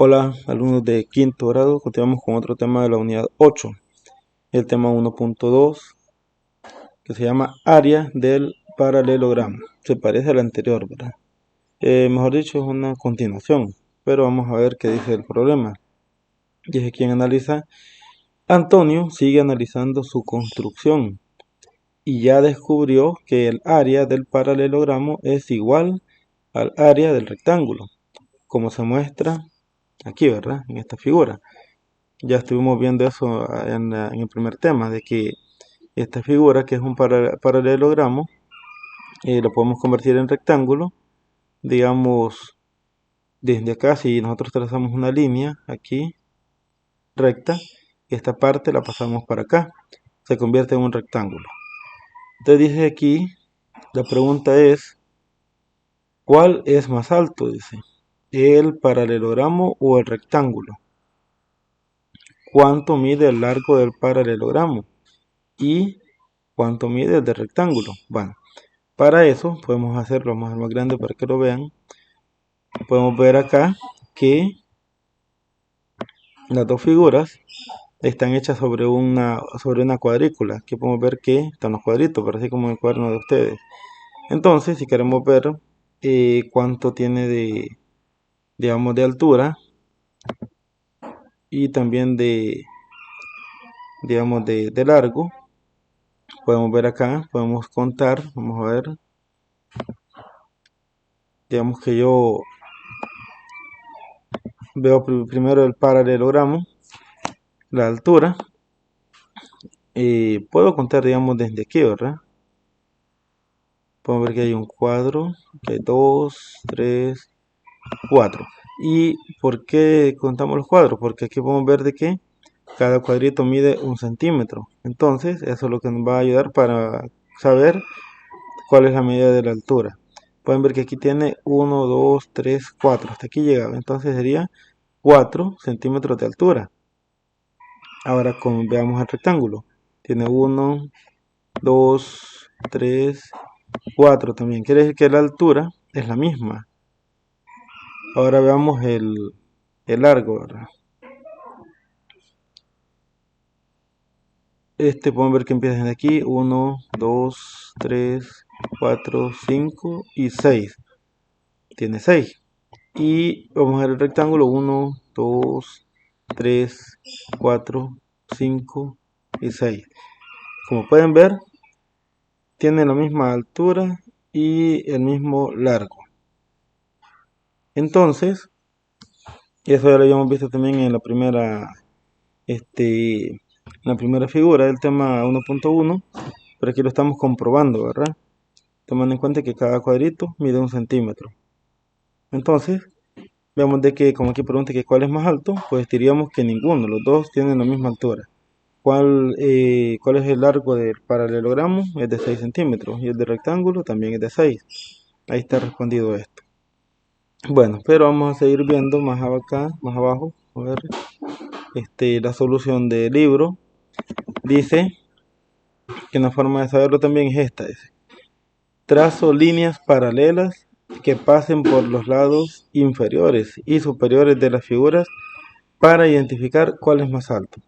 Hola, alumnos de quinto grado. Continuamos con otro tema de la unidad 8, el tema 1.2, que se llama área del paralelogramo. Se parece al anterior, ¿verdad? Mejor dicho, es una continuación, pero vamos a ver qué dice el problema. Dice quien analiza: Antonio sigue analizando su construcción y ya descubrió que el área del paralelogramo es igual al área del rectángulo, como se muestra aquí, ¿verdad? En esta figura. Ya estuvimos viendo eso en el primer tema, de que esta figura, que es un paralelogramo, lo podemos convertir en rectángulo. Digamos, desde acá, si nosotros trazamos una línea aquí, recta, esta parte la pasamos para acá, se convierte en un rectángulo. Entonces dice aquí, la pregunta es, ¿cuál es más alto? Dice, ¿el paralelogramo o el rectángulo? ¿Cuánto mide el largo del paralelogramo? ¿Y cuánto mide el del rectángulo? Bueno, para eso podemos hacerlo más grande para que lo vean. Podemos ver acá que las dos figuras están hechas sobre una cuadrícula. Aquí podemos ver que están los cuadritos, pero así como en el cuaderno de ustedes. Entonces, si queremos ver cuánto tiene digamos, de altura y también digamos, de largo, podemos ver acá, podemos contar. Vamos a ver, digamos que yo veo primero el paralelogramo, la altura. Puedo contar, digamos, desde aquí, ¿verdad? Podemos ver que hay un cuadro, que hay 2, 3, 4. ¿Y por qué contamos los cuadros? Porque aquí podemos ver de que cada cuadrito mide 1 centímetro. Entonces, eso es lo que nos va a ayudar para saber cuál es la medida de la altura. Pueden ver que aquí tiene 1, 2, 3, 4. Hasta aquí llegaba. Entonces sería 4 centímetros de altura. Ahora, veamos el rectángulo. Tiene 1, 2, 3, 4 también. Quiere decir que la altura es la misma. Ahora veamos el largo, ¿verdad? Podemos ver que empieza desde aquí: 1, 2, 3, 4, 5 y 6. Tiene 6. Y vamos a ver el rectángulo: 1, 2, 3, 4, 5 y 6. Como pueden ver, tiene la misma altura y el mismo largo. Entonces, eso ya lo habíamos visto también en la primera figura del tema 1.1, pero aquí lo estamos comprobando, ¿verdad? Tomando en cuenta que cada cuadrito mide 1 centímetro. Entonces, vemos de que, como aquí pregunta que cuál es más alto, pues diríamos que ninguno, los dos tienen la misma altura. ¿Cuál es el largo del paralelogramo? Es de 6 centímetros, y el del rectángulo también es de 6. Ahí está respondido esto. Bueno, pero vamos a seguir viendo más acá, más abajo, a ver, la solución del libro. Dice que una forma de saberlo también es esta: dice, trazo líneas paralelas que pasen por los lados inferiores y superiores de las figuras para identificar cuál es más alto.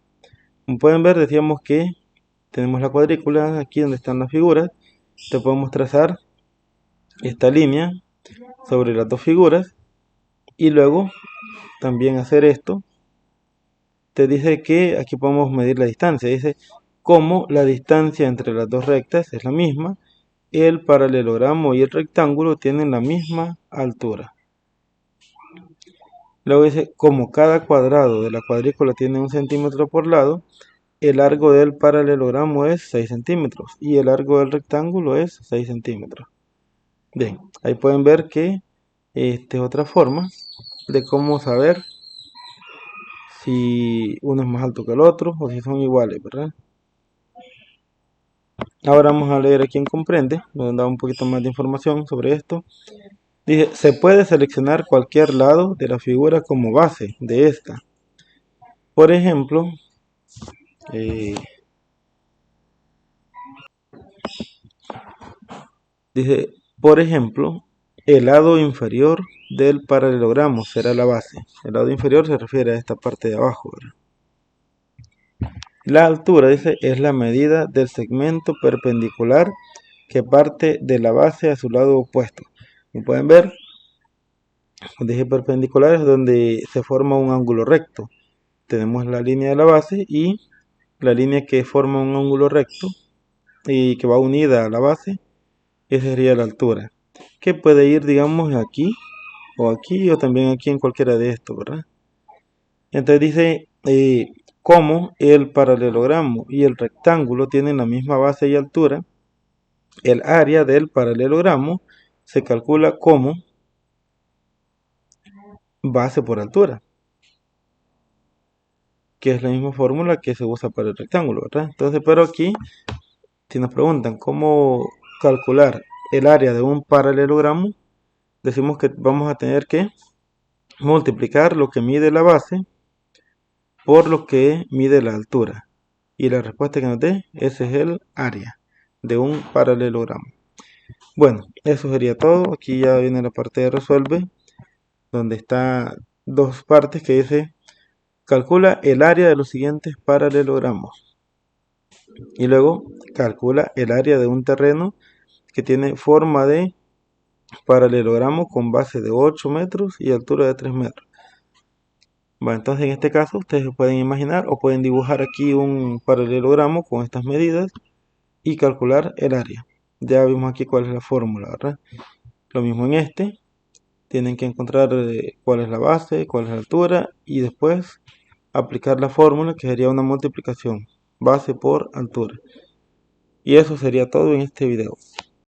Como pueden ver, decíamos que tenemos la cuadrícula aquí donde están las figuras. Te podemos trazar esta línea sobre las dos figuras y luego también hacer esto. Te dice que aquí podemos medir la distancia. Dice, como la distancia entre las dos rectas es la misma, el paralelogramo y el rectángulo tienen la misma altura. Luego dice, como cada cuadrado de la cuadrícula tiene 1 centímetro por lado, el largo del paralelogramo es 6 centímetros y el largo del rectángulo es 6 centímetros. Bien, ahí pueden ver que esta es otra forma de cómo saber si uno es más alto que el otro o si son iguales, ¿verdad? Ahora vamos a leer aquí en Comprende, donde da un poquito más de información sobre esto. Dice, se puede seleccionar cualquier lado de la figura como base de esta. Por ejemplo, dice, por ejemplo, el lado inferior del paralelogramo será la base. El lado inferior se refiere a esta parte de abajo, ¿verdad? La altura, dice, es la medida del segmento perpendicular que parte de la base a su lado opuesto. Como pueden ver, cuando dije perpendicular es donde se forma un ángulo recto. Tenemos la línea de la base y la línea que forma un ángulo recto y que va unida a la base, esa sería la altura. Que puede ir, digamos, aquí o también aquí en cualquiera de estos, ¿verdad? Entonces dice, como el paralelogramo y el rectángulo tienen la misma base y altura, el área del paralelogramo se calcula como base por altura, que es la misma fórmula que se usa para el rectángulo, ¿verdad? Entonces, pero aquí, si nos preguntan cómo calcular el área de un paralelogramo, decimos que vamos a tener que multiplicar lo que mide la base por lo que mide la altura. Y la respuesta que nos dé, ese es el área de un paralelogramo. Bueno, eso sería todo. Aquí ya viene la parte de resuelve, donde está dos partes que dice calcula el área de los siguientes paralelogramos. Y luego calcula el área de un terreno que tiene forma de paralelogramo con base de 8 metros y altura de 3 metros. Bueno, entonces en este caso ustedes pueden imaginar o pueden dibujar aquí un paralelogramo con estas medidas y calcular el área. Ya vimos aquí cuál es la fórmula, ¿verdad? Lo mismo en este, tienen que encontrar cuál es la base, cuál es la altura y después aplicar la fórmula que sería una multiplicación, base por altura. Y eso sería todo en este video.